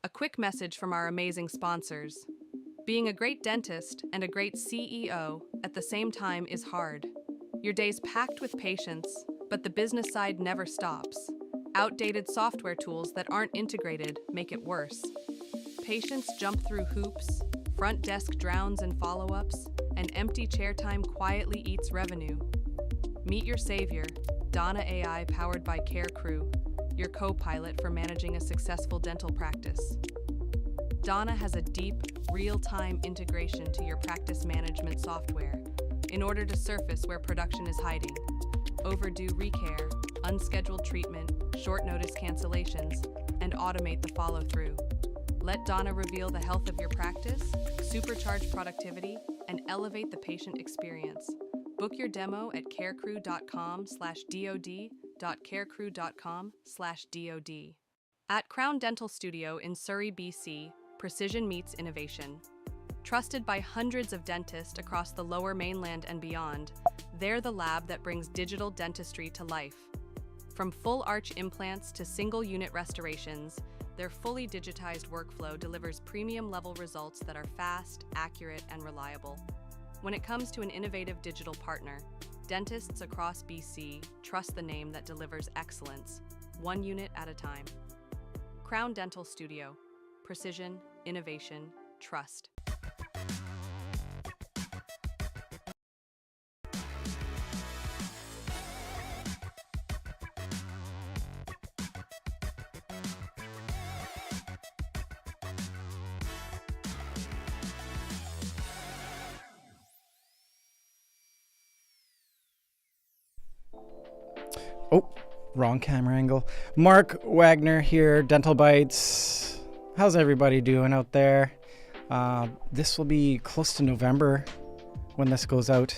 A quick message from our amazing sponsors. Being a great dentist and a great CEO at the same time is hard. Your day's packed with patients, but the business side never stops. Outdated software tools that aren't integrated make it worse. Patients jump through hoops, front desk drowns in follow-ups, and empty chair time quietly eats revenue. Meet your savior, Donna AI powered by Care Crew, your co-pilot for managing a successful dental practice. Donna has a deep, real-time integration to your practice management software in order to surface where production is hiding. Overdue recare, unscheduled treatment, short notice cancellations, and automate the follow-through. Let Donna reveal the health of your practice, supercharge productivity, and elevate the patient experience. Book your demo at carecrew.com/dod.carecrew.com/dod. At Crown Dental Studio in Surrey, BC, precision meets innovation. Trusted by hundreds of dentists across the Lower Mainland and beyond, they're the lab that brings digital dentistry to life. From full arch implants to single unit restorations, their fully digitized workflow delivers premium level results that are fast, accurate, and reliable. When it comes to an innovative digital partner, dentists across BC trust the name that delivers excellence, one unit at a time. Crown Dental Studio. Precision, innovation, trust. Oh, wrong camera angle. Marc Wagner here, DentalBytes. How's everybody doing out there? This will be close to November when this goes out.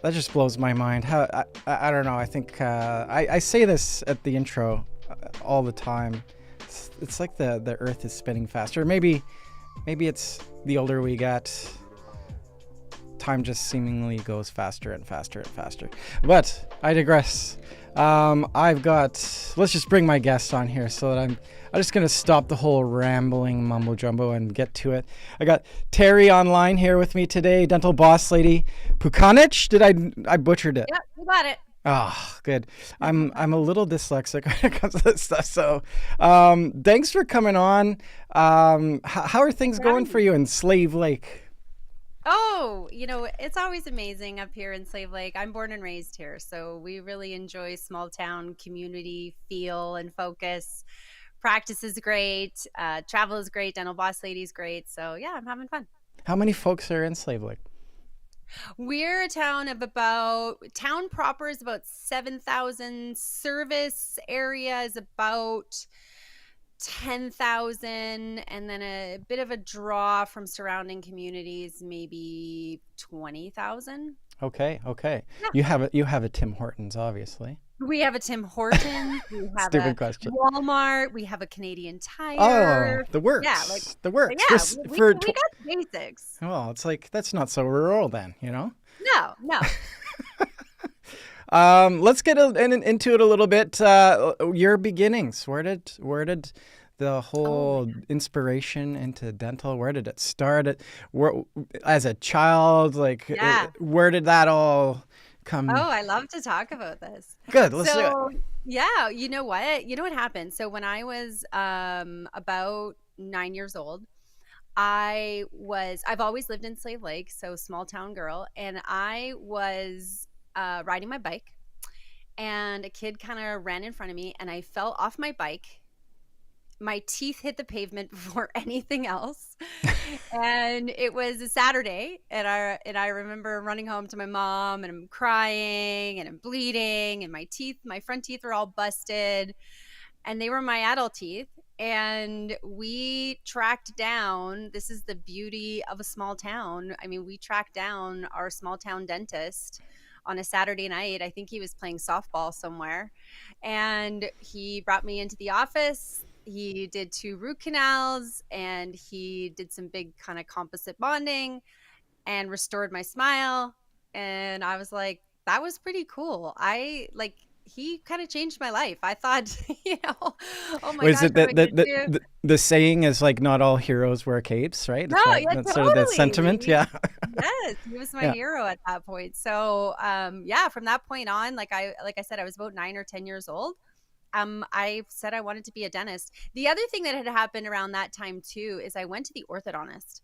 That just blows my mind. I don't know. I think I say this at the intro all the time. It's like the Earth is spinning faster. Maybe it's the older we get. Time just seemingly goes faster and faster and faster. But I digress. Let's just bring my guest on here so that I'm just going to stop the whole rambling mumbo jumbo and get to it. I got Terri online here with me today, dental boss lady Pukanich. I butchered it? Yep, you got it. Oh, good. I'm a little dyslexic when it comes to this stuff. So, thanks for coming on. How are things going for you in Slave Lake? Oh, it's always amazing up here in Slave Lake. I'm born and raised here, so we really enjoy small town community feel and focus. Practice is great. Travel is great. Dental boss lady is great. So yeah, I'm having fun. How many folks are in Slave Lake? We're a town town proper is about 7,000. Service area is about 10,000, and then a bit of a draw from surrounding communities, maybe 20,000. Okay. Yeah. You have a Tim Hortons, obviously. We have a Tim Hortons. We have Stupid a question. Walmart. We have a Canadian Tire. Oh, the works. Yeah, the works. yeah. We got basics. Well, it's like that's not so rural then, No. Let's get into it a little bit. Your beginnings. Where did the whole inspiration into dental? Where did it start? As a child, where did that all come? Oh, I love to talk about this. Good. Let's do it. Yeah, you know what happened? So when I was about 9 years old, I've always lived in Slave Lake, so small town girl, and I was riding my bike, and a kid kind of ran in front of me, and I fell off my bike. My teeth hit the pavement before anything else. And it was a Saturday, and I remember running home to my mom, and I'm crying and I'm bleeding, and my front teeth were all busted, and they were my adult teeth. And we tracked down, this is the beauty of a small town. I mean, we tracked down our small town dentist on a Saturday night. I think he was playing softball somewhere, and he brought me into the office. He did 2 root canals, and he did some big kind of composite bonding and restored my smile. And I was like, that was pretty cool. he kind of changed my life. I thought, oh my Was gosh, it what am that I going to do? the saying is like not all heroes wear capes, right? No, Is that yeah, that's sort of the totally. sentiment? Yeah. Yes, he was my Yeah. hero at that point. So, yeah, from that point on, like I said, I was about 9 or 10 years old. I said I wanted to be a dentist. The other thing that had happened around that time too is I went to the orthodontist.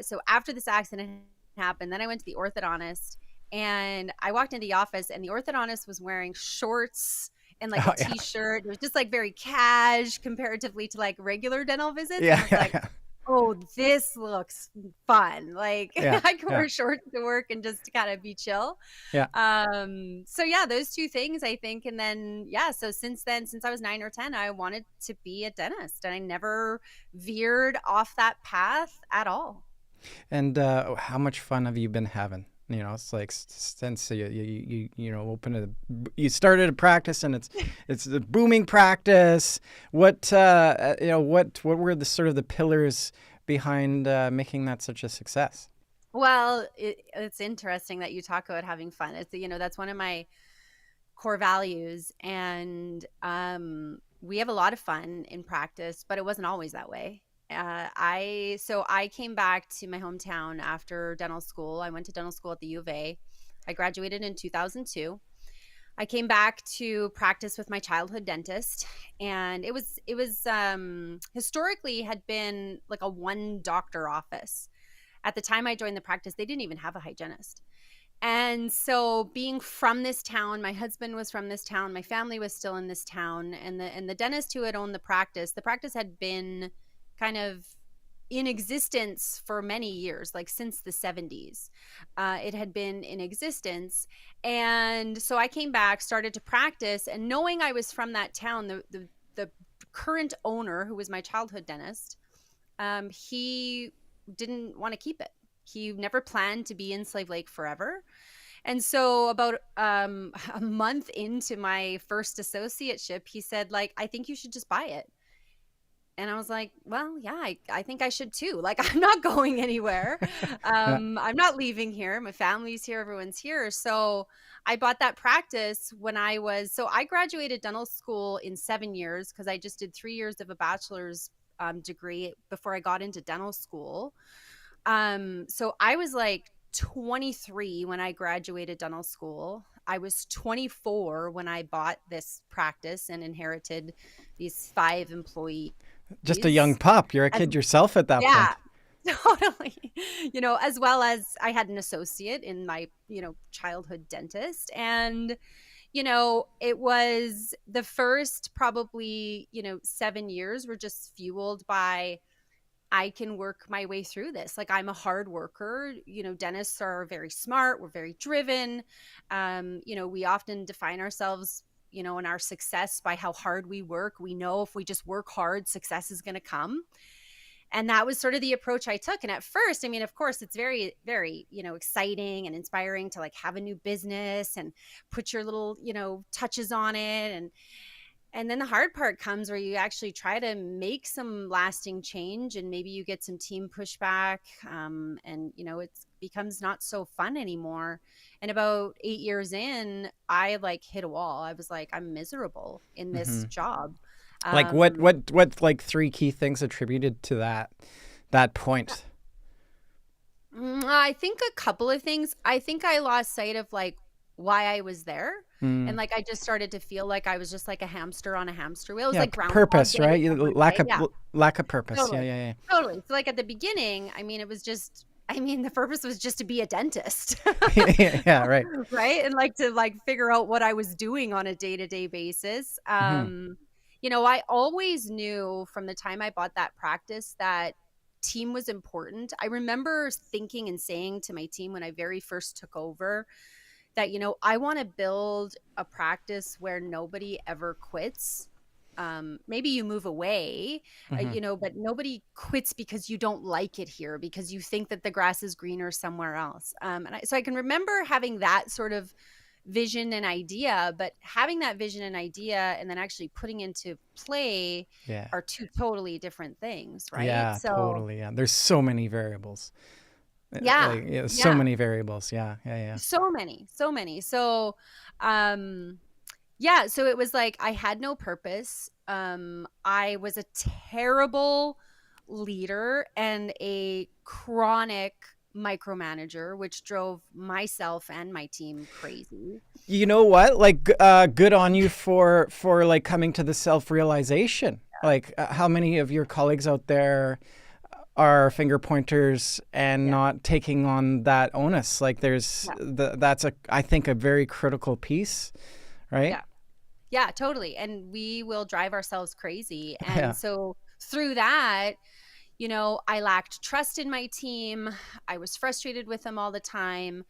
So after this accident happened, then I went to the orthodontist, and I walked into the office, and the orthodontist was wearing shorts and like a Oh, yeah. t-shirt. It was just like very cash comparatively to like regular dental visits, and I Yeah. was Yeah. like, oh, this looks fun. Like Yeah. I can Yeah. wear shorts to work and just kind of be chill. Yeah. So yeah, those two things I think. And then, yeah, so since then, since I was 9 or 10, I wanted to be a dentist, and I never veered off that path at all. And how much fun have you been having? It's like since you started a practice, and it's a booming practice. What were the sort of the pillars behind making that such a success? Well, it's interesting that you talk about having fun. It's, that's one of my core values. And we have a lot of fun in practice, but it wasn't always that way. I came back to my hometown after dental school. I went to dental school at the U of A. I graduated in 2002. I came back to practice with my childhood dentist, and it was historically had been like a one doctor office. At the time I joined the practice, they didn't even have a hygienist. And so being from this town, my husband was from this town, my family was still in this town, and the dentist who had owned the practice had been kind of in existence for many years, like since the 70s. It had been in existence. And so I came back, started to practice, and knowing I was from that town, the current owner, who was my childhood dentist, he didn't want to keep it. He never planned to be in Slave Lake forever. And so about a month into my first associateship, he said, like, I think you should just buy it. And I was like, well, yeah, I think I should too. Like, I'm not going anywhere. Yeah. I'm not leaving here. My family's here. Everyone's here. So I bought that practice so I graduated dental school in 7 years because I just did 3 years of a bachelor's degree before I got into dental school. So I was like 23 when I graduated dental school. I was 24 when I bought this practice and inherited these 5 employees. Just a young pup. You're a As, kid yourself at that yeah, point. totally. As well as I had an associate in my, childhood dentist. And, it was the first probably, 7 years were just fueled by, I can work my way through this. Like, I'm a hard worker. Dentists are very smart. We're very driven. We often define ourselves, and our success by how hard we work. We know if we just work hard, success is going to come. And that was sort of the approach I took. And at first, I mean, of course, it's very, very, exciting and inspiring to like have a new business and put your little, touches on it. And then the hard part comes where you actually try to make some lasting change, and maybe you get some team pushback, and it becomes not so fun anymore. And about 8 years in, I like hit a wall. I was like, I'm miserable in this Hmm. job. Like Um, what like three key things attributed to that point? I think a couple of things. I think I lost sight of like why I was there. And Mm. like I just started to feel like I was just like a hamster on a hamster wheel. It was Yeah, like Groundhog purpose, Day right? almost, Lack right? of Yeah, purpose. Yeah, totally. yeah, Totally. So like at the beginning, I mean, it was just, I mean, the purpose was just to be a dentist. yeah. Yeah, right. Right. And like to like figure out what I was doing on a day-to-day basis. Hmm. I always knew from the time I bought that practice that team was important. I remember thinking and saying to my team when I very first took over that, I want to build a practice where nobody ever quits. Maybe you move away, Hmm. but nobody quits because you don't like it here, because you think that the grass is greener somewhere else. So I can remember having that sort of vision and idea, but having that vision and idea and then actually putting into play Yeah. are two totally different things, right? Yeah, So totally. Yeah. There's so many variables. yeah, Like, yeah, so yeah, many variables. Yeah, yeah, yeah. so many. So, um, Yeah, so it was like I had no purpose. I was a terrible leader and a chronic micromanager, which drove myself and my team crazy. You know what? Like, good on you for like coming to the self-realization. Like, how many of your colleagues out there are finger pointers and not taking on that onus? Like, that's I think a very critical piece, right? Yeah. Yeah, totally. And we will drive ourselves crazy. And Yeah. so through that, I lacked trust in my team. I was frustrated with them all the time.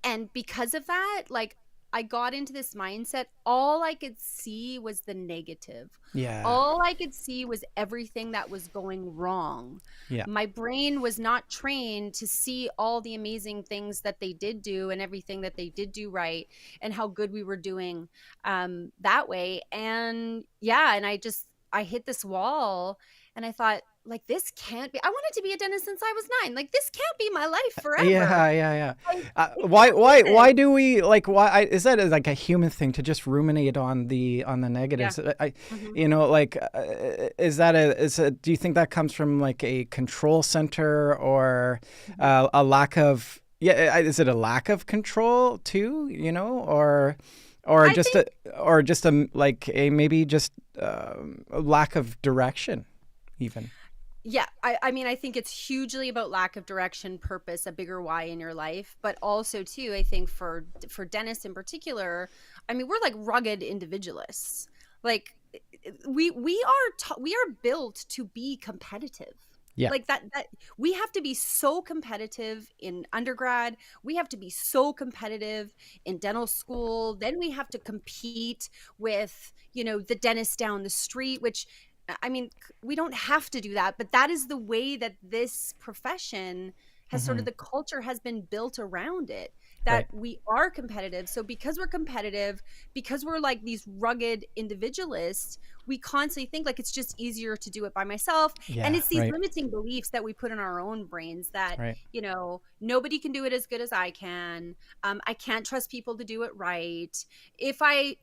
And because of that, like, I got into this mindset. All I could see was the negative. Yeah. All I could see was everything that was going wrong. Yeah. My brain was not trained to see all the amazing things that they did do and everything that they did do right and how good we were doing that way. And and I hit this wall and I thought, like, this can't be. I wanted to be a dentist since I was 9. Like, this can't be my life forever. Yeah. Like, Why do we like? Is that like a human thing to just ruminate on the negatives? Yeah. Like, do you think that comes from like a control center or a lack of? Yeah, is it a lack of control too? Or just a lack of direction, even. Yeah, I mean, I think it's hugely about lack of direction, purpose, a bigger why in your life, but also too, I think for dentists in particular, I mean, we're like rugged individualists. Like, we are built to be competitive. Yeah. Like that we have to be so competitive in undergrad. We have to be so competitive in dental school. Then we have to compete with, the dentist down the street, which, I mean, we don't have to do that, but that is the way that this profession has sort of, the culture has been built around it, that we are competitive. So because we're competitive, because we're like these rugged individualists, we constantly think like it's just easier to do it by myself. And it's these limiting beliefs that we put in our own brains that, nobody can do it as good as I can. I can't trust people to do it right. If I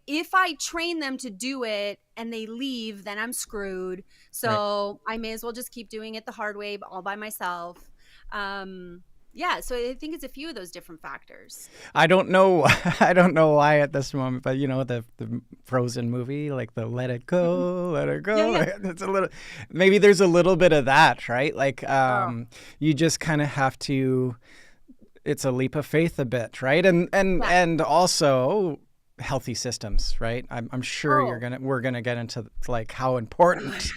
train them to do it and they leave, then I'm screwed. So I may as well just keep doing it the hard way all by myself. So I think it's a few of those different factors. I don't know why at this moment, but the Frozen movie, like the let it go. Yeah. It's a little, maybe there's a little bit of that, right? Like, you just kind of have to, it's a leap of faith a bit, right? And also healthy systems, right? I'm sure we're gonna get into like how important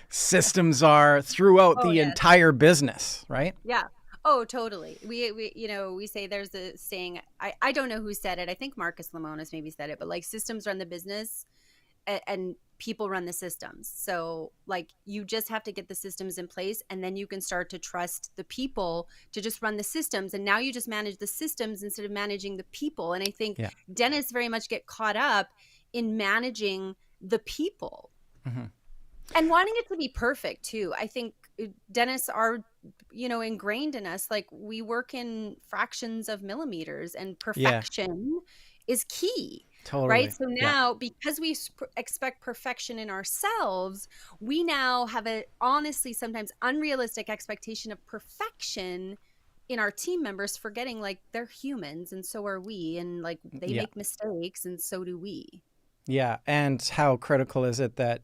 systems are throughout the entire business, right? Yeah. Oh, totally. We say, there's a saying, I don't know who said it. I think Marcus Lemonis maybe said it, but like, systems run the business and people run the systems. So like, you just have to get the systems in place, and then you can start to trust the people to just run the systems. And now you just manage the systems instead of managing the people. And I think dentists very much get caught up in managing the people. And wanting it to be perfect too. I think dentists are, ingrained in us. Like, we work in fractions of millimeters, and perfection is key. Totally. Right. So now, because we expect perfection in ourselves, we now have a honestly sometimes unrealistic expectation of perfection in our team members, forgetting like they're humans and so are we, and like they make mistakes and so do we. Yeah. And how critical is it that,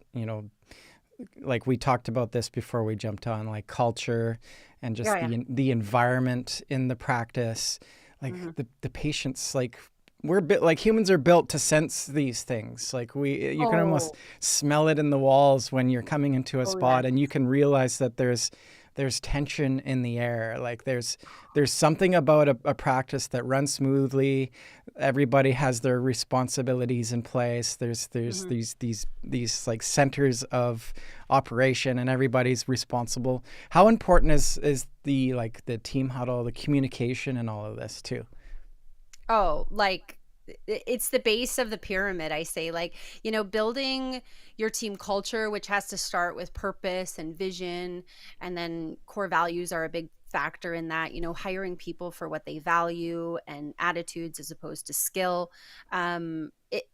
like we talked about this before we jumped on, like culture and just the environment in the practice, like the patients, like like humans are built to sense these things. Like you can almost smell it in the walls when you're coming into a spot, and you can realize that there's tension in the air. Like there's something about a practice that runs smoothly. Everybody has their responsibilities in place. There's these like centers of operation, and everybody's responsible. How important is the team huddle, the communication, and all of this too? Oh, like it's the base of the pyramid, I say. Like, building your team culture, which has to start with purpose and vision, and then core values are a big factor in that. Hiring people for what they value and attitudes as opposed to skill.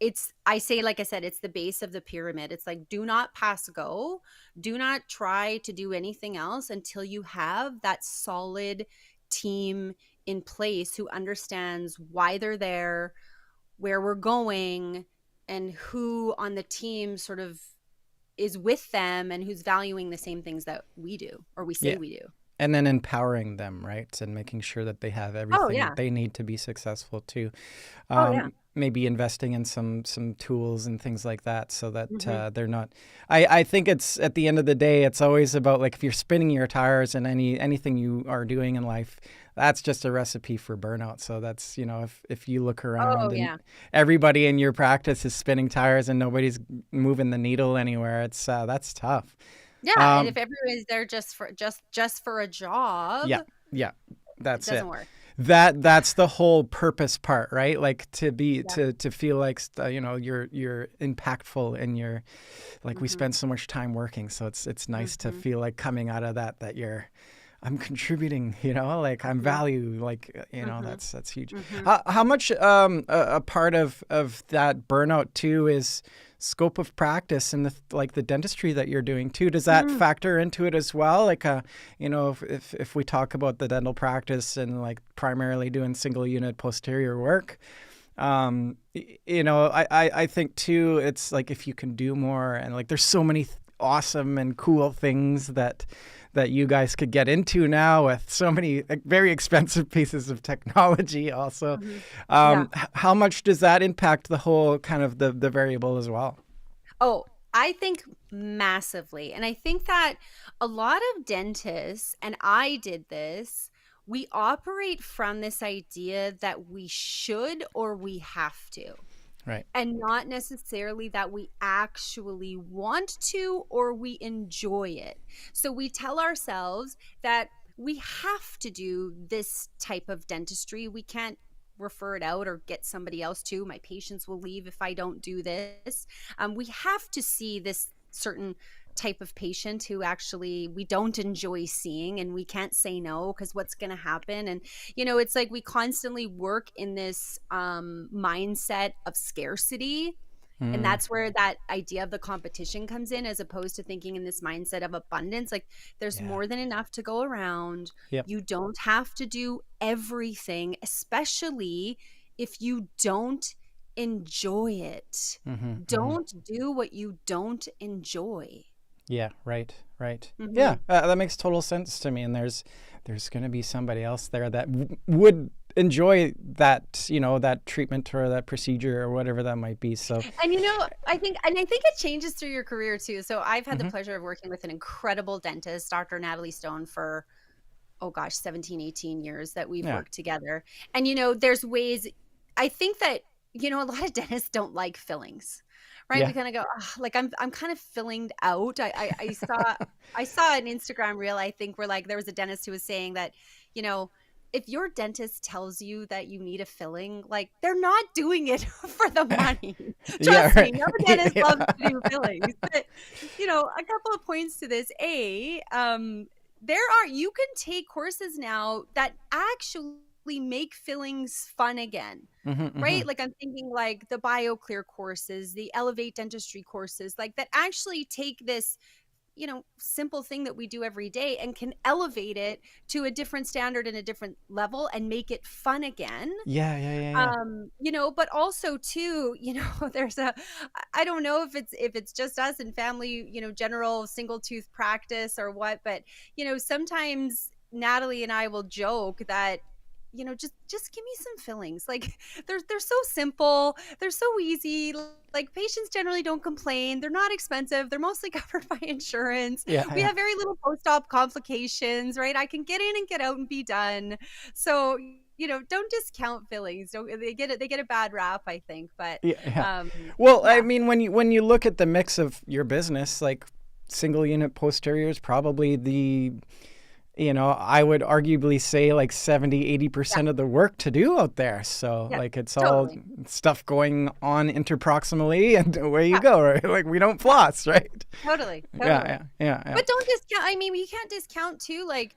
It's, I say, like I said, it's the base of the pyramid. It's like, do not pass go, do not try to do anything else until you have that solid team in place who understands why they're there, where we're going, and who on the team sort of is with them and who's valuing the same things that we do, or we say Yeah. we do. And then empowering them, right? And making sure that they have Oh everything yeah. that they need to be successful too. Oh yeah. Maybe investing in some tools and things like that, so that Hmm. they're not. I think it's, at the end of the day, it's always about, like, if you're spinning your tires in anything you are doing in life, that's just a recipe for burnout. So that's, if you look Oh around and yeah. everybody in your practice is spinning tires and nobody's moving the needle anywhere, it's that's tough. Yeah, and if Um, everyone is there just for a job, yeah, yeah, it that's it. doesn't work. That's the whole purpose part, right? Like, to be Yeah. to feel like you're impactful, and you're like, we Hmm. spend so much time working, so it's nice to Hmm. feel like coming out of that I'm contributing, like I'm Hmm. value, like, Hmm. that's huge. Hmm. How much a part of that burnout too is scope of practice and the dentistry that you're doing too? Does that factor into it as well? Like, if we talk about the dental practice and, like, primarily doing single unit posterior work, I think too, it's like, if you can do more, and, like, there's so many awesome and cool things that you guys could get into now, with so many, like, very expensive pieces of technology also. Hmm. Yeah. How much does that impact the whole kind of the variable as well? Oh, I think massively. And I think that a lot of dentists, and I did this, we operate from this idea that we should or we have to, Right. and not necessarily that we actually want to or we enjoy it. So we tell ourselves that we have to do this type of dentistry. We can't refer it out or get somebody else to. My patients will leave if I don't do this. We have to see this certain type of patient who actually we don't enjoy seeing, and we can't say no because what's going to happen. And it's like we constantly work in this mindset of scarcity, and Mm, that's where that idea of the competition comes in, as opposed to thinking in this mindset of abundance. Like, there's yeah. more than enough to go around. Yep. You don't have to do everything, especially if you don't enjoy it. Mm-hmm, mm-hmm. Don't do what you don't enjoy. Yeah, right, right. Yeah, Hmm. that makes total sense to me. And there's going to be somebody else there that would enjoy that, that treatment or that procedure or whatever that might be. So, And I think it changes through your career too. So I've had the mhm. pleasure of working with an incredible dentist, Dr. Natalie Stone, for, oh gosh, 17, 18 years that we've Yeah, worked together. And there's ways, I think that, a lot of dentists don't like fillings. Right? We yeah, kind of go, "Ugh, like I'm kind of fillinged out." I saw an Instagram reel, I think, where, like, there was a dentist who was saying that, you know, if your dentist tells you that you need a filling, like, they're not doing it for the money. yeah, Trust me, right. no dentist loves Yeah, to do fillings. But, a couple of points to this. You can take courses now that actually make fillings fun again. hmm, hmm. Right? Like, I'm thinking, like, the BioClear courses, the Elevate Dentistry courses, like, that actually take this, simple thing that we do every day and can elevate it to a different standard and a different level and make it fun again. Yeah, yeah, yeah, yeah. But also too, there's I don't know if it's just us and family, general single tooth practice or what, but sometimes Natalie and I will joke that, just give me some fillings. Like, they're so simple, they're so easy. Like, patients generally don't complain. They're not expensive. They're mostly covered by insurance. Yeah, We yeah. have very little post-op complications, right? I can get in and get out and be done. So, don't discount fillings. Don't they get it? They get a bad rap, I think. But Yeah, yeah. um, Well, I yeah. mean, when you look at the mix of your business, like, single unit posterior is probably I would arguably say like 70, Yeah. 80% of the work to do out there. So Yeah. like it's all Totally. stuff going on interproximally and away you Yeah. go, right? Like we don't Yeah. floss, right? Totally. Yeah, Totally. yeah, yeah, yeah. But don't discount, I mean, you can't discount too, like,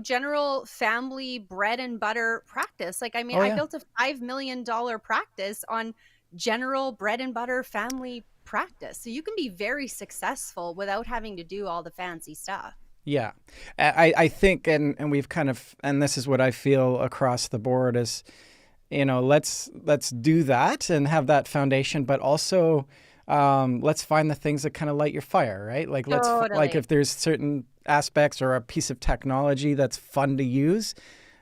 general family bread and butter practice. Like, I mean, Oh I yeah. built a $5 million practice on general bread and butter family practice. So you can be very successful without having to do all the fancy stuff. Yeah. I think and we've kind of and this is what I feel across the board is let's do that and have that foundation, but also let's find the things that kind of light your fire, right? Like like Totally. if there's certain aspects or a piece of technology that's fun to use,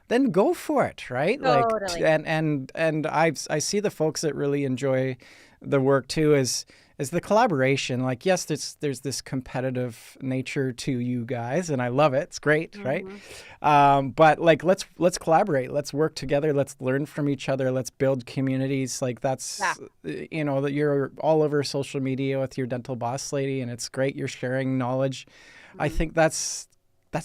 then go for it, right? Like Totally. and I see the folks that really enjoy the work too is the collaboration. Like yes, there's this competitive nature to you guys, and I love it. It's great, right? Hmm. But like let's collaborate. Let's work together. Let's learn from each other. Let's build communities. Like Yeah. that's that you're all over social media with your dental boss lady, and it's great. You're sharing knowledge. I Mhm. think that's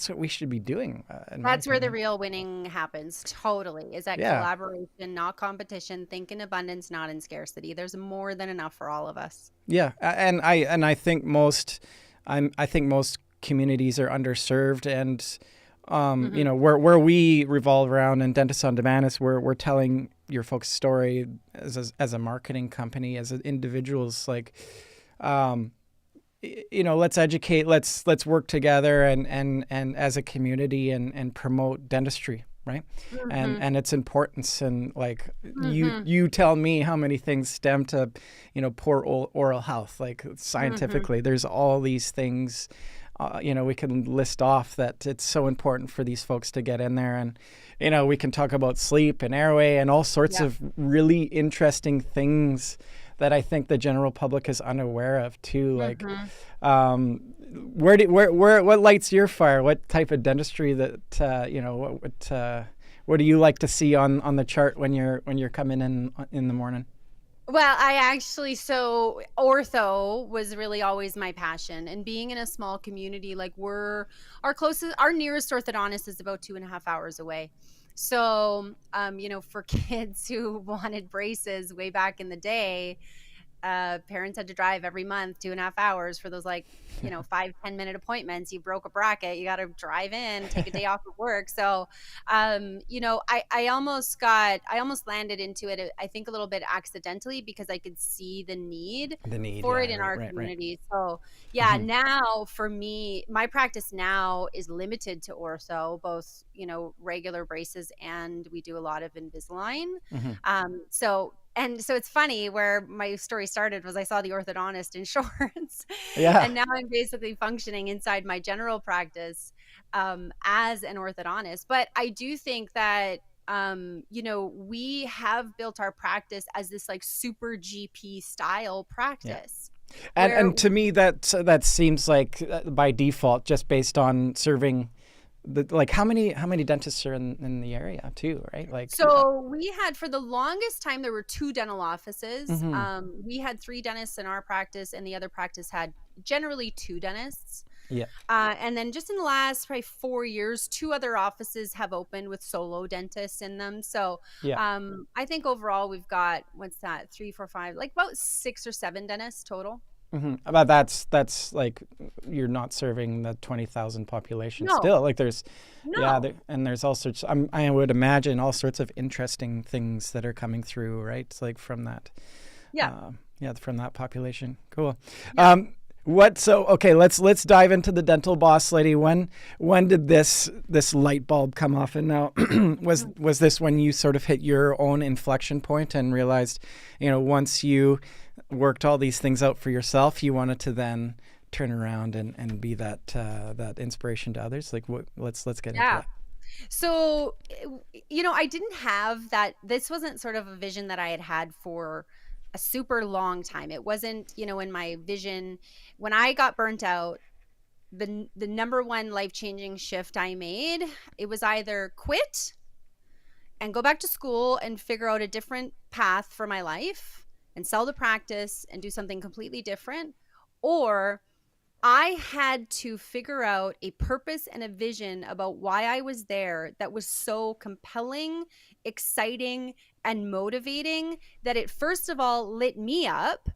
what we should be doing, in my That's where the opinion. real winning happens. Totally. Is that Yeah. collaboration, not competition, think in abundance, not in scarcity. There's more than enough for all of us. Yeah, and I think I think most communities are underserved, and Hmm. where we revolve around in Dentist on Demand is we're telling your folks' story as a marketing company, as individuals, like um, let's educate, let's work together and as a community and promote dentistry, right? Hmm. And its importance, and like Hmm. you tell me how many things stem to poor oral health. Like Hmm. scientifically there's all these things we can list off that it's so important for these folks to get in there. And we can talk about sleep and airway and all sorts Yeah. of really interesting things that I think the general public is unaware of too. Like, Hmm. what lights your fire? What type of dentistry that what do you like to see on the chart when you're coming in the morning? Well, I actually, so ortho was really always my passion. And being in a small community, like our nearest orthodontist is about 2.5 hours away. So, for kids who wanted braces way back in the day, parents had to drive every month 2.5 hours for those, like, 5-10 minute appointments. You broke a bracket, you got to drive in, take a day off of work. So I almost landed into it, I think, a little bit accidentally, because I could see the need The need, for yeah, it in right, our right, right. community. So yeah, Hmm. now for me, my practice now is limited to ortho, both regular braces, and we do a lot of Invisalign. Hmm. So it's funny, where my story started was I saw the orthodontist in shorts, Yeah. and now I'm basically functioning inside my general practice as an orthodontist. But I do think that we have built our practice as this, like, super GP style Yeah. practice And where to me that seems like by default, just based on serving like how many dentists are in the area too, right? Like So we had, for the longest time, there were two dental offices. hmm. We had three dentists in our practice, and the other practice had generally two dentists. Yeah. And then just in the last probably 4 years, two other offices have opened with solo dentists in them. So Yeah. I think overall we've got, what's that, three, four, five, like about 6 or 7 dentists total. Hmm. But that's like you're not serving the 20,000 population No, still. Like there's yeah, no. and there's all sorts. I would imagine all sorts of interesting things that are coming through, right? It's like from that, Yeah. yeah, from that population. Cool. Yeah. Um, what? So okay, let's dive into the dental boss lady. When did this light bulb come off? And now was this when you sort of hit your own inflection point and realized, once you worked all these things out for yourself, you wanted to then turn around and be that inspiration to others? Like what? Let's get into Yeah. that. So, I didn't have that. This wasn't sort of a vision that I had had for a super long time. It wasn't, in my vision. When I got burnt out, the number one life-changing shift I made, it was either quit and go back to school and figure out a different path for my life and sell the practice and do something completely different, or I had to figure out a purpose and a vision about why I was there that was so compelling, exciting, and motivating that it first of all lit me up,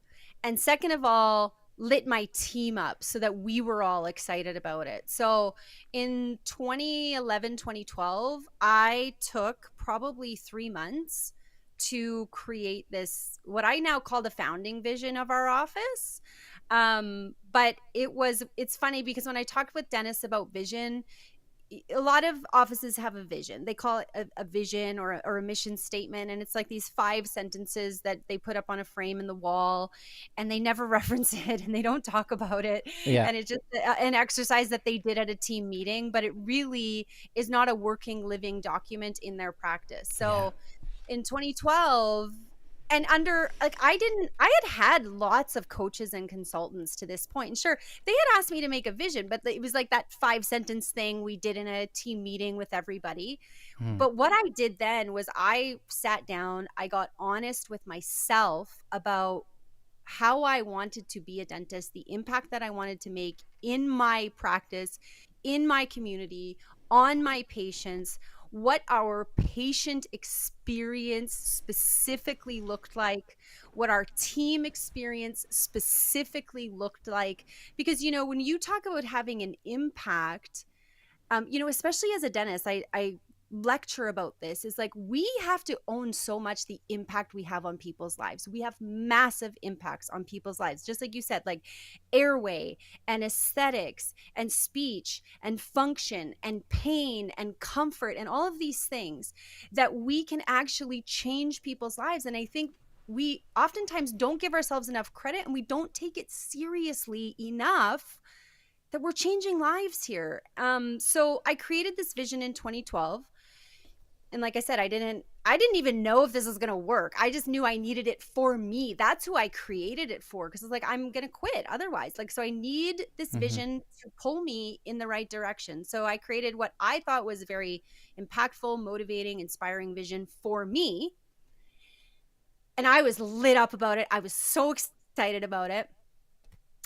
and second of all lit my team up so that we were all excited about it. So in 2011, 2012, I took probably 3 months to create this, what I now call the founding vision of our office. But it's funny because when I talked with Dennis about vision, a lot of offices have a vision. They call it a vision or a mission statement. And it's like these 5 sentences that they put up on a frame in the wall, and they never reference it and they don't talk about it. Yeah. And it's just an exercise that they did at a team meeting, but it really is not a working, living document in their practice. So in 2012, and under, like, I had lots of coaches and consultants to this point, and sure, they had asked me to make a vision, but it was like that 5-sentence thing we did in a team meeting with everybody. But what I did then was I sat down, I got honest with myself about how I wanted to be a dentist, the impact that I wanted to make in my practice, in my community, on my patients, what our patient experience specifically looked like, what our team experience specifically looked like. Because, when you talk about having an impact, especially as a dentist, I lecture about this, is like, we have to own so much the impact we have on people's lives. We have massive impacts on people's lives, just like you said, like airway and aesthetics and speech and function and pain and comfort and all of these things that we can actually change people's lives. And I think we oftentimes don't give ourselves enough credit, and we don't take it seriously enough that we're changing lives here. So I created this vision in 2012. And like I said, I didn't even know if this was going to work. I just knew I needed it for me. That's who I created it for. Cause it's like, I'm going to quit otherwise. Like, so I need this vision to pull me in the right direction. So I created what I thought was a very impactful, motivating, inspiring vision for me. And I was lit up about it. I was so excited about it.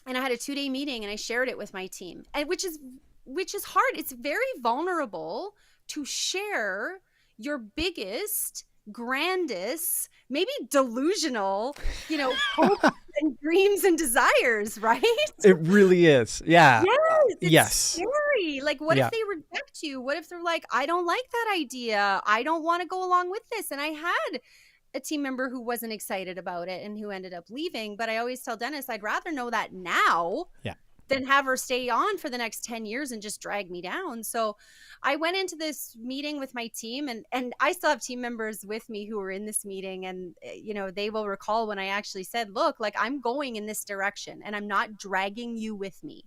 And I had a 2-day meeting and I shared it with my team, and which is hard. It's very vulnerable to share your biggest, grandest, maybe delusional, hopes and dreams and desires, right? It really is. Yeah. Yes. Scary. Like, what if they reject you? What if they're like, I don't like that idea. I don't want to go along with this. And I had a team member who wasn't excited about it and who ended up leaving. But I always tell Dennis, I'd rather know that now than have her stay on for the next 10 years and just drag me down. So I went into this meeting with my team, and I still have team members with me who were in this meeting. And, they will recall when I actually said, look, like, I'm going in this direction and I'm not dragging you with me.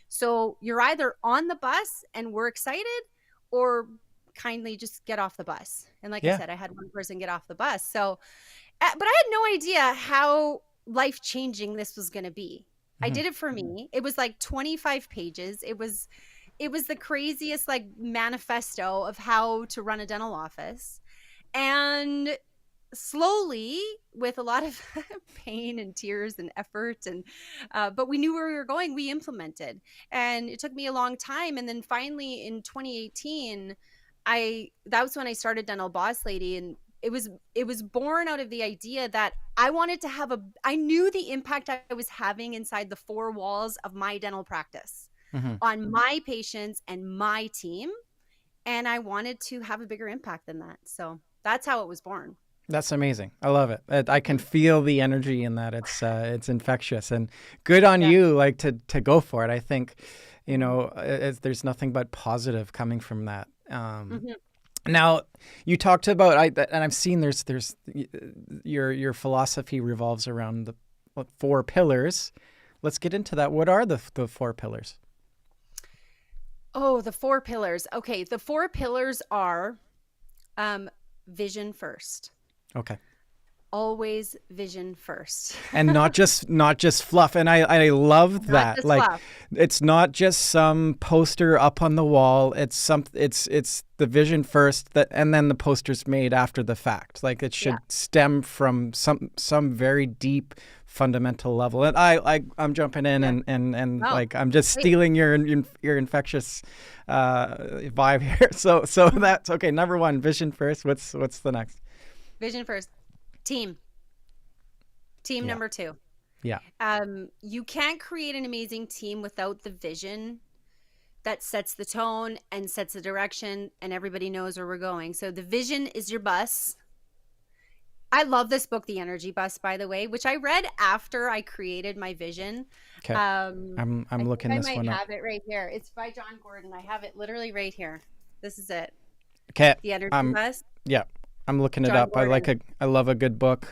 So you're either on the bus and we're excited, or kindly just get off the bus. And like I said, I had one person get off the bus. So, but I had no idea how life-changing this was going to be. I did it for me. It was like 25 pages. It was the craziest, like, manifesto of how to run a dental office. And slowly, with a lot of pain and tears and effort, and but we knew where we were going, we implemented. And it took me a long time. And then finally in 2018, that was when I started Dental Boss Lady. And it was born out of the idea that I wanted to have I knew the impact I was having inside the 4 walls of my dental practice on my patients and my team. And I wanted to have a bigger impact than that. So that's how it was born. That's amazing. I love it. I can feel the energy in that. It's infectious, and good on you, like, to go for it. I think, there's nothing but positive coming from that. Now, you talked about, and I've seen there's your philosophy revolves around the 4 pillars. Let's get into that. What are the 4 pillars? Oh, the 4 pillars. Okay, the 4 pillars are vision first. Okay. always vision first. And not just fluff. And I love Not that. just Like, fluff. it's not just some poster up on the wall. It's the vision first, that, and then the poster's made after the fact. Like, it should stem from some very deep fundamental level. And I'm jumping in and like, I'm just stealing your infectious vibe here. So that's okay. Number one, vision first. What's the next? Vision first. Team number two. Yeah. You can't create an amazing team without the vision that sets the tone and sets the direction, and everybody knows where we're going. So the vision is your bus. I love this book, The Energy Bus, by the way, which I read after I created my vision. Okay. I'm looking this one up. I might have it right here. It's by John Gordon. I have it literally right here. This is it. Okay. The Energy Bus. Yeah. I'm looking it John up. Gordon. I love a good book.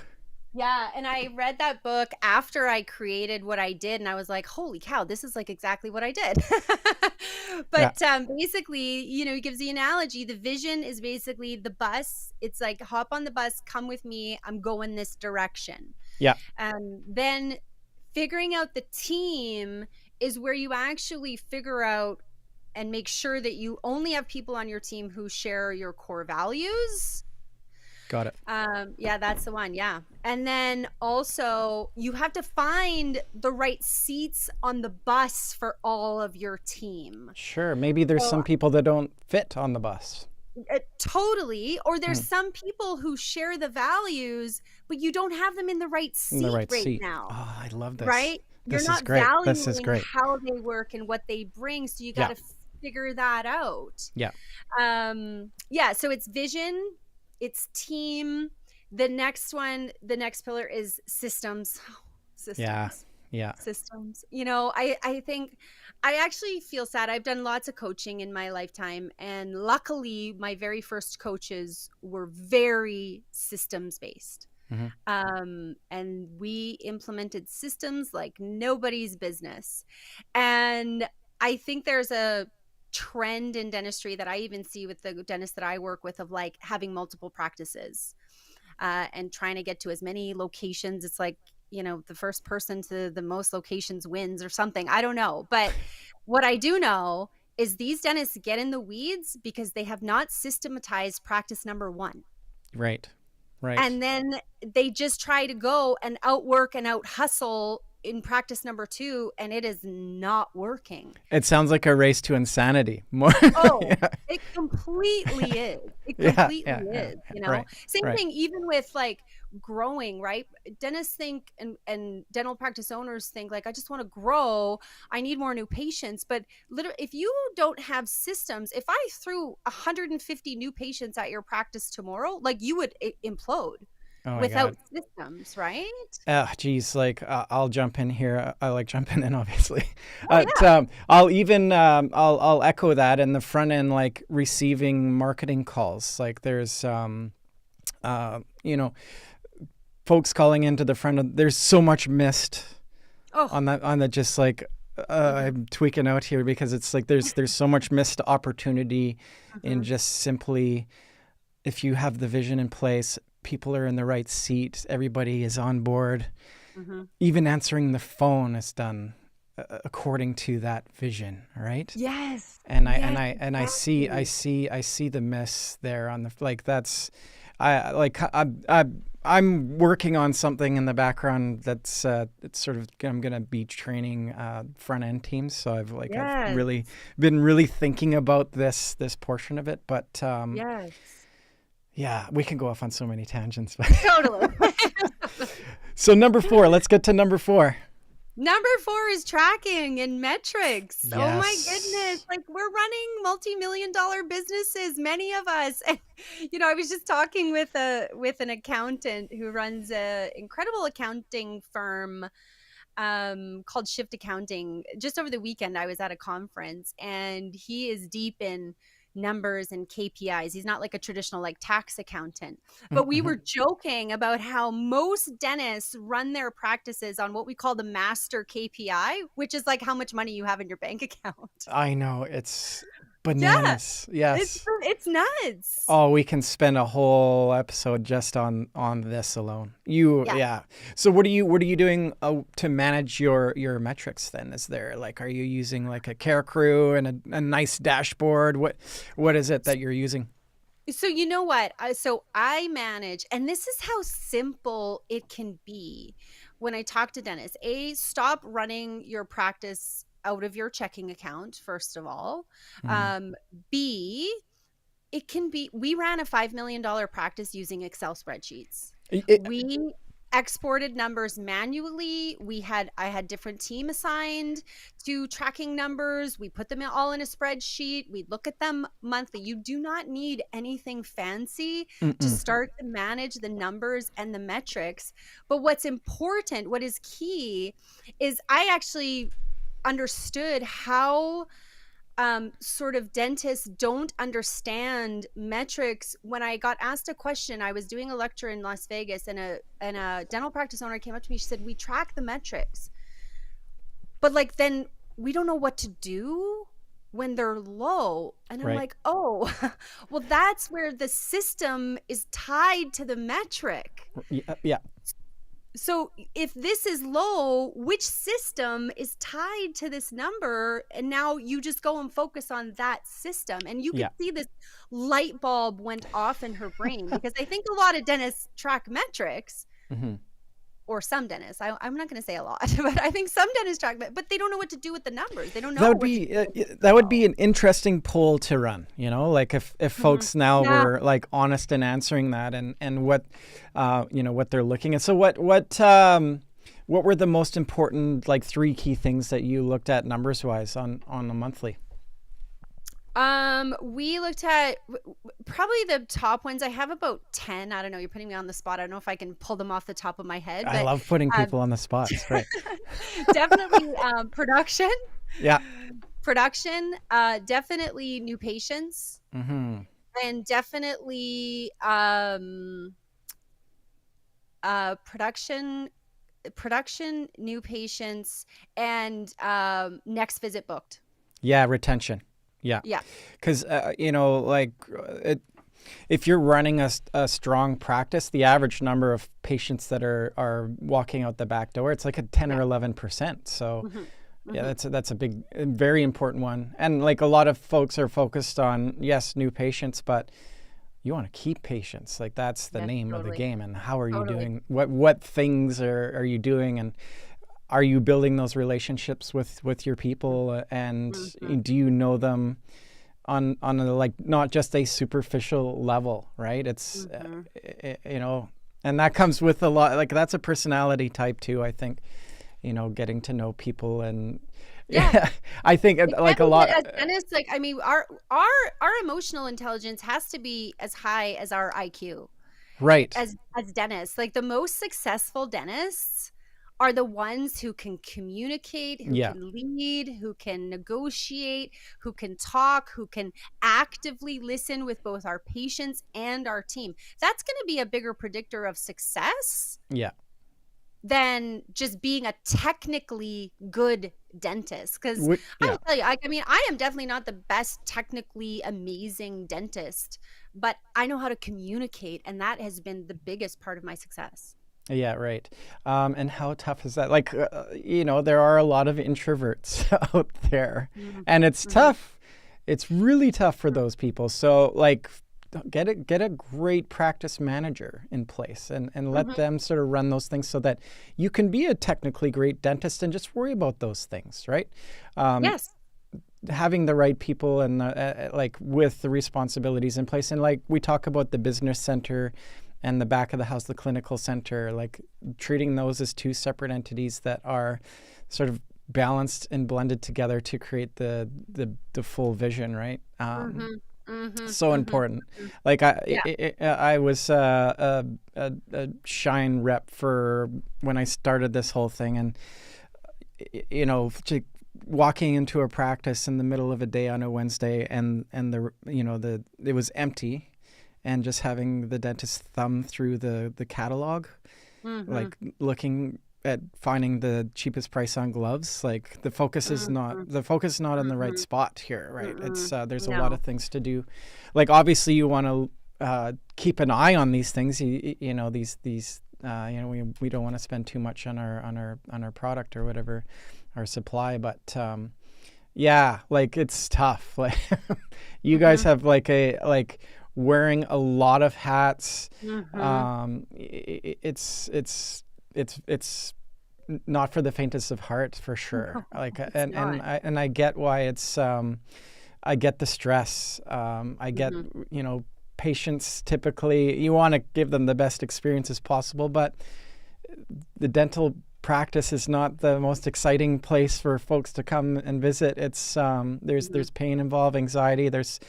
Yeah, and I read that book after I created what I did, and I was like, holy cow, this is like exactly what I did. But basically, he gives the analogy. The vision is basically the bus. It's like, hop on the bus, come with me, I'm going this direction. Yeah. Then figuring out the team is where you actually figure out and make sure that you only have people on your team who share your core values. Got it. Yeah, that's the one. Yeah. And then also you have to find the right seats on the bus for all of your team. Sure. Maybe there's some people that don't fit on the bus. Totally. Or there's some people who share the values, but you don't have them in the right seat right now. Oh, I love this. Right? This You're is not great. valuing This is great. how they work and what they bring. So you got to figure that out. Yeah. So it's vision. It's team. The next pillar is systems. Systems. Yeah. Systems. I think I actually feel sad. I've done lots of coaching in my lifetime, and luckily my very first coaches were very systems based. Mm-hmm. And we implemented systems like nobody's business. And I think there's a trend in dentistry that I even see with the dentists that I work with, of like having multiple practices and trying to get to as many locations. It's like, the first person to the most locations wins or something. I don't know. But what I do know is these dentists get in the weeds because they have not systematized practice number one. Right. And then they just try to go and outwork and out hustle in practice number two, and it is not working. It sounds like a race to insanity. More. It completely is. It completely is. Same thing, even with like growing, right? Dentists think and dental practice owners think like, I just want to grow. I need more new patients. But literally, if you don't have systems, if I threw 150 new patients at your practice tomorrow, like you would implode. Without systems, right? Geez, like I'll jump in here. I like jumping in, obviously. I'll even I'll echo that in the front end, like receiving marketing calls. Like there's folks calling into the front of. There's so much missed on the just like. I'm tweaking out here because it's like there's so much missed opportunity in just simply, if you have the vision in place, people are in the right seat, everybody is on board. Even answering the phone is done according to that vision, right? Yes. And I see the miss there on the, like, that's I'm working on something in the background that's it's sort of, I'm going to be training front end teams, so I've really been thinking about this portion of it, but yeah, we can go off on so many tangents. Totally. So number 4, let's get to number 4. Number 4 is tracking and metrics. Yes. Oh my goodness. Like, we're running multi-million-dollar businesses, many of us. And, I was just talking with an accountant who runs an incredible accounting firm called Shift Accounting. Just over the weekend, I was at a conference, and he is deep in numbers and KPIs. He's not like a traditional like tax accountant, but we were joking about how most dentists run their practices on what we call the master KPI, which is like how much money you have in your bank account. I know, it's Yeah, Bananas. Yes. it's nuts. Oh, we can spend a whole episode just on this alone. Yeah. Yeah. So what are you doing to manage your metrics then? Is there like, are you using like a care crew and a nice dashboard? What is it that you're using? So you know what? So I manage, and this is how simple it can be when I talk to dentists. Stop running your practice out of your checking account, first of all. Mm. B, it can be, we ran a $5 million practice using Excel spreadsheets. We exported numbers manually. I had different team assigned to tracking numbers. We put them all in a spreadsheet. We look at them monthly. You do not need anything fancy to start to manage the numbers and the metrics. But what's important, what is key, is I actually understood how sort of dentists don't understand metrics. When I got asked a question, I was doing a lecture in Las Vegas, and a dental practice owner came up to me. She said, "We track the metrics, but like then we don't know what to do when they're low." And I'm Right. like, "Oh, well, that's where the system is tied to the metric." Yeah. So if this is low, which system is tied to this number? And now you just go and focus on that system. And you can see this light bulb went off in her brain, because I think a lot of dentists track metrics, or some dentists. I'm not going to say a lot, but I think some dentists track, but they don't know what to do with the numbers. They don't know. That would be an interesting poll to run, like if folks now were like honest in answering that and what, what they're looking at. So what were the most important, like 3 key things that you looked at numbers wise on a monthly? We looked at probably the top ones. I have about 10. I don't know. You're putting me on the spot. I don't know if I can pull them off the top of my head. I love putting people on the spot. It's great. Definitely production. Yeah. Production. Definitely new patients. And definitely production, new patients, and next visit booked. Yeah, retention. Yeah. Yeah. Because, if you're running a strong practice, the average number of patients that are walking out the back door, it's like a 10 or 11%. So, yeah, that's a big, very important one. And like a lot of folks are focused on, yes, new patients, but you want to keep patients. Like that's the name of the game. And how are you doing? What things are you doing? And are you building those relationships with your people, and do you know them on a, like not just a superficial level, right? It's and that comes with a lot, like that's a personality type too, I think, getting to know people. And I think like a lot as dentists, like, I mean, our emotional intelligence has to be as high as our IQ, right? As dentists, like the most successful dentists are the ones who can communicate, who can lead, who can negotiate, who can talk, who can actively listen with both our patients and our team. That's going to be a bigger predictor of success than just being a technically good dentist. Because I will tell you, I mean, I am definitely not the best technically amazing dentist, but I know how to communicate, and that has been the biggest part of my success. Yeah, right. And how tough is that? Like, there are a lot of introverts out there, and it's tough. It's really tough for those people. So, like, get a great practice manager in place, and let them sort of run those things so that you can be a technically great dentist and just worry about those things, right? Yes. Having the right people and like with the responsibilities in place, and like we talk about the business center and the back of the house, the clinical center, like treating those as 2 separate entities that are sort of balanced and blended together to create the full vision, right? So important. Like I was a Shine rep for when I started this whole thing, and walking into a practice in the middle of a day on a Wednesday, and it was empty. And just having the dentist thumb through the catalog, like looking at finding the cheapest price on gloves. Like the focus is Mm-hmm. not in the right Mm-mm. spot here, right? It's Mm-mm. there's a lot No. of things to do. Like obviously you want to keep an eye on these things. You know these you know we don't want to spend too much on our product or whatever, our supply, but yeah, like it's tough. Like you guys Mm-hmm. have like wearing a lot of hats. Mm-hmm. It's not for the faintest of heart for No, sure. Like it's not. I get why it's I get the stress. I get, Mm-hmm. you know, patients typically you want to give them the best experience as possible, but the dental practice is not the most exciting place for folks to come and visit. It's Mm-hmm. there's pain involved, anxiety. There's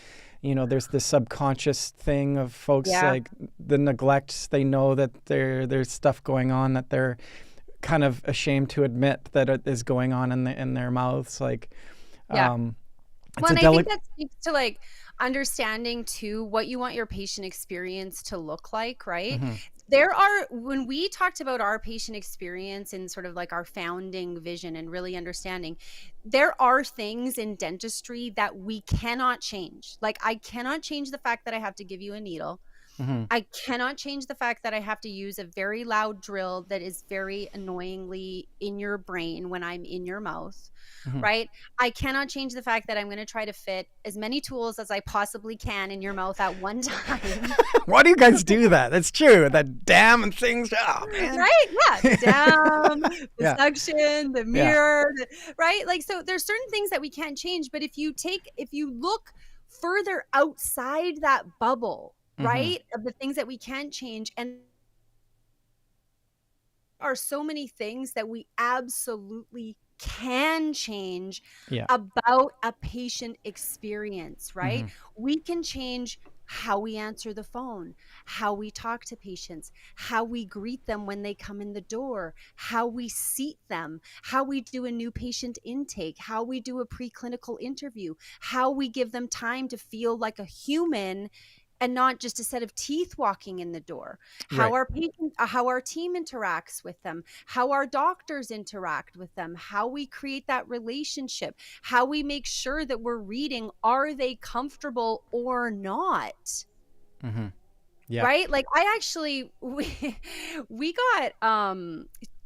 you know there's the subconscious thing of folks Yeah. like the neglect. They know that there's stuff going on that they're kind of ashamed to admit that it is going on in their mouths. Like Yeah. um, Well, it's a and I think delicate. that speaks to like understanding too what you want your patient experience to look like, right? Hmm. There are, when we talked about our patient experience and sort of like our founding vision and really understanding, there are things in dentistry that we cannot change. Like, I cannot change the fact that I have to give you a needle. Hmm. I cannot change the fact that I have to use a very loud drill that is very annoyingly in your brain when I'm in your mouth, Hmm. right? I cannot change the fact that I'm going to try to fit as many tools as I possibly can in your mouth at one time. Why do you guys do that? That's true. That damn things. Oh man. Right? Yeah. The dam, the Yeah. suction, the Yeah. mirror, right? Like, so there's certain things that we can't change. But if you look further outside that bubble, Hmm. right, of the things that we can't change, and are so many things that we absolutely can change Yeah. about a patient experience, right? Hmm. We can change how we answer the phone, how we talk to patients, how we greet them when they come in the door, how we seat them, how we do a new patient intake, how we do a preclinical interview, how we give them time to feel like a human and not just a set of teeth walking in the door, how Right. our patient, how our team interacts with them, how our doctors interact with them, how we create that relationship, how we make sure that we're reading, are they comfortable or not? Hmm. Yeah. Right? Like, I actually, we got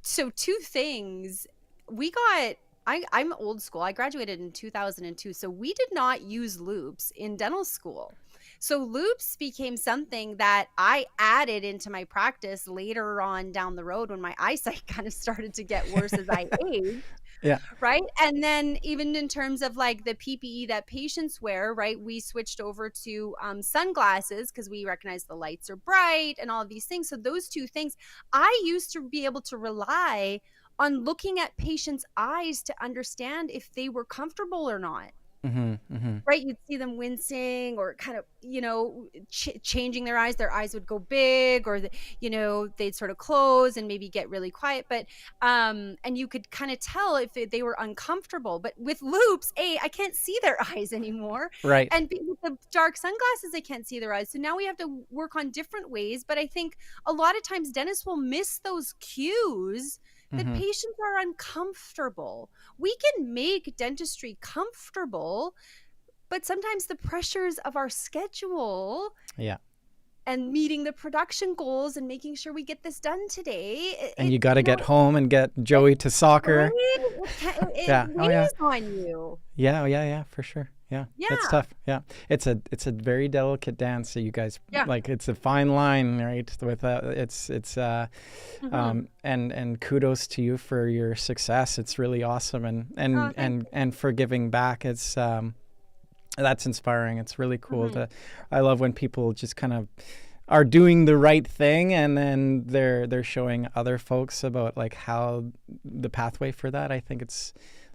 so two things. We got, I'm old school. I graduated in 2002. So we did not use loops in dental school. So loops became something that I added into my practice later on down the road when my eyesight kind of started to get worse as I aged. Yeah. Right. And then even in terms of like the PPE that patients wear, right, we switched over to sunglasses because we recognize the lights are bright and all of these things. So those two things, I used to be able to rely on looking at patients' eyes to understand if they were comfortable or not. Hmm. Hmm. Right, you'd see them wincing or kind of, changing their eyes. Their eyes would go big, or they'd sort of close and maybe get really quiet. But and you could kind of tell if they were uncomfortable. But with loops, I can't see their eyes anymore, Right. and with the dark sunglasses, I can't see their eyes. So now we have to work on different ways. But I think a lot of times dentists will miss those cues that Hmm. patients are uncomfortable. We can make dentistry comfortable, but sometimes the pressures of our schedule Yeah. and meeting the production goals and making sure we get this done today, And you got to get home and get it, Joey to soccer. it Yeah. Oh yeah. weighs on you. Yeah. Oh, yeah. Yeah. For sure. Yeah. It's Yeah. tough. Yeah. It's a very delicate dance. So you guys Yeah. like it's a fine line, right? With it's Hmm. and kudos to you for your success. It's really awesome Oh, thank and for giving back. It's that's inspiring. It's really you. cool to. I love when people just kind of are doing the right thing and then they're showing other folks about like how the pathway for that. I think it's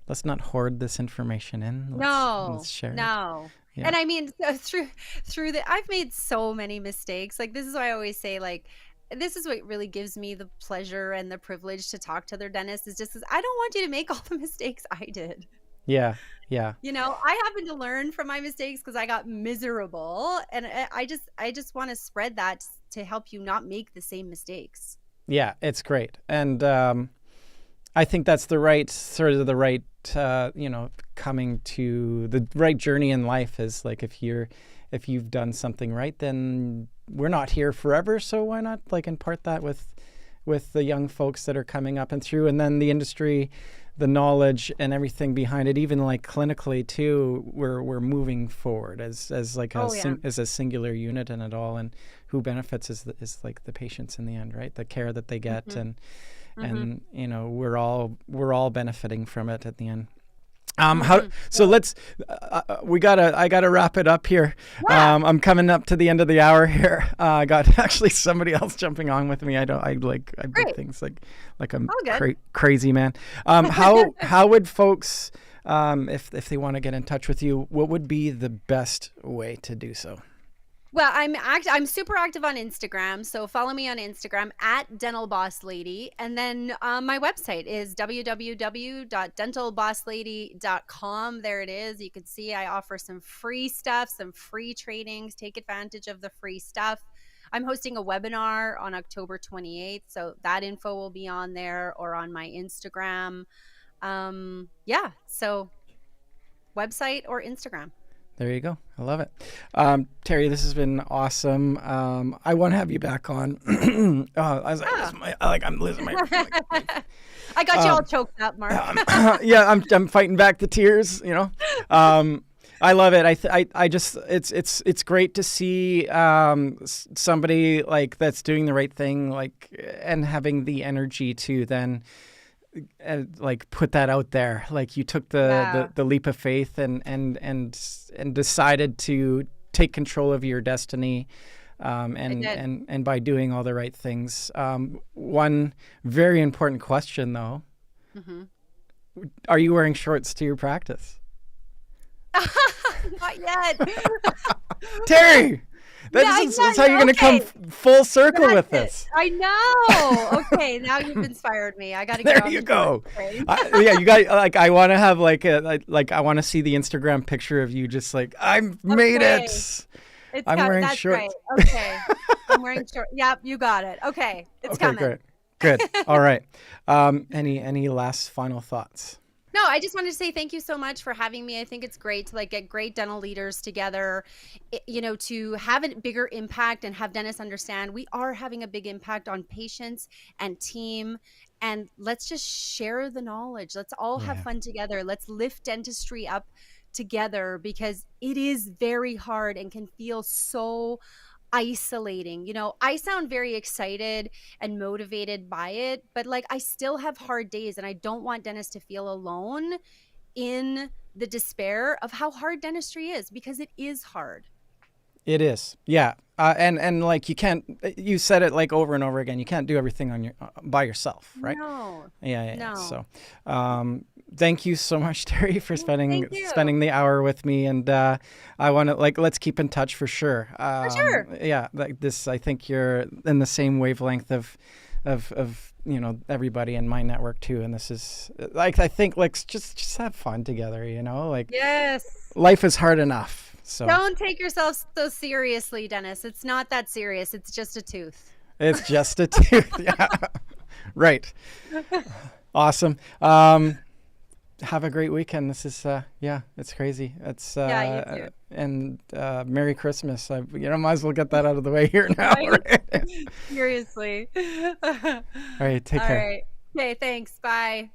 let's not hoard this information in. Let's No, share it. no. Yeah. And I mean, so through the, I've made so many mistakes. Like, this is why I always say, like, this is what really gives me the pleasure and the privilege to talk to their dentist, is just because I don't want you to make all the mistakes I did. Yeah. Yeah. I happen to learn from my mistakes because I got miserable, and I just want to spread that to help you not make the same mistakes. Yeah. It's great. And I think that's the right sort of the right, coming to the right journey in life is like if you've done something right, then we're not here forever. So why not like impart that with the young folks that are coming up and through, and then the industry, the knowledge and everything behind it, even like clinically too, we're moving forward as like as a singular unit in it all, and who benefits is like the patients in the end, right? The care that they get, and we're all benefiting from it at the end. Let's I gotta wrap it up here. Yeah. I'm coming up to the end of the hour here. I got actually somebody else jumping on with me. I break things like I'm crazy man. How would folks, if they want to get in touch with you, what would be the best way to do so? Well, I'm super active on Instagram, so follow me on Instagram at DentalBossLady, and then my website is www.dentalbosslady.com. There it is. You can see I offer some free stuff, some free trainings. Take advantage of the free stuff. I'm hosting a webinar on October 28th, so that info will be on there or on my Instagram. So website or Instagram. There you go. I love it. Terri, this has been awesome. I want to have you back on. I'm losing my I got you all choked up, Marc. I'm fighting back the tears, I love it. I just it's great to see somebody like that's doing the right thing, like, and having the energy to then like put that out there. Like you took the leap of faith and decided to take control of your destiny, and by doing all the right things. One very important question though, are you wearing shorts to your practice? Not yet. Terri, that's how you're going to come full circle with this. I know. Okay, now you've inspired me. I got to get there. You go. You got like. I want to have like I want to see the Instagram picture of you, just like made it. I'm wearing shorts. Right. Okay, I'm wearing shorts. Yep, you got it. Okay, it's coming. Great. Good. All right. Any last final thoughts? No, I just wanted to say thank you so much for having me. I think it's great to like get great dental leaders together, to have a bigger impact and have dentists understand we are having a big impact on patients and team. And let's just share the knowledge. Let's all have fun together. Let's lift dentistry up together, because it is very hard and can feel so isolating. I sound very excited and motivated by it, but like I still have hard days, and I don't want dentists to feel alone in the despair of how hard dentistry is, because it is hard. It is. Yeah. And like you said it like over and over again, you can't do everything by yourself, right? No. Yeah. No. So, thank you so much, Terri, for spending the hour with me. And, I want to let's keep in touch for sure. For sure. Yeah. Like this, I think you're in the same wavelength of everybody in my network too. And this is like, I think let's just have fun together, Yes. Life is hard enough. So don't take yourself so seriously, Dennis. It's not that serious. It's just a tooth. It's just a tooth. Yeah. Right. Awesome. Have a great weekend. This is, it's crazy. It's, you too. And Merry Christmas. Might as well get that out of the way here now. Right? Seriously. All right. Take care. All right. Okay. Thanks. Bye.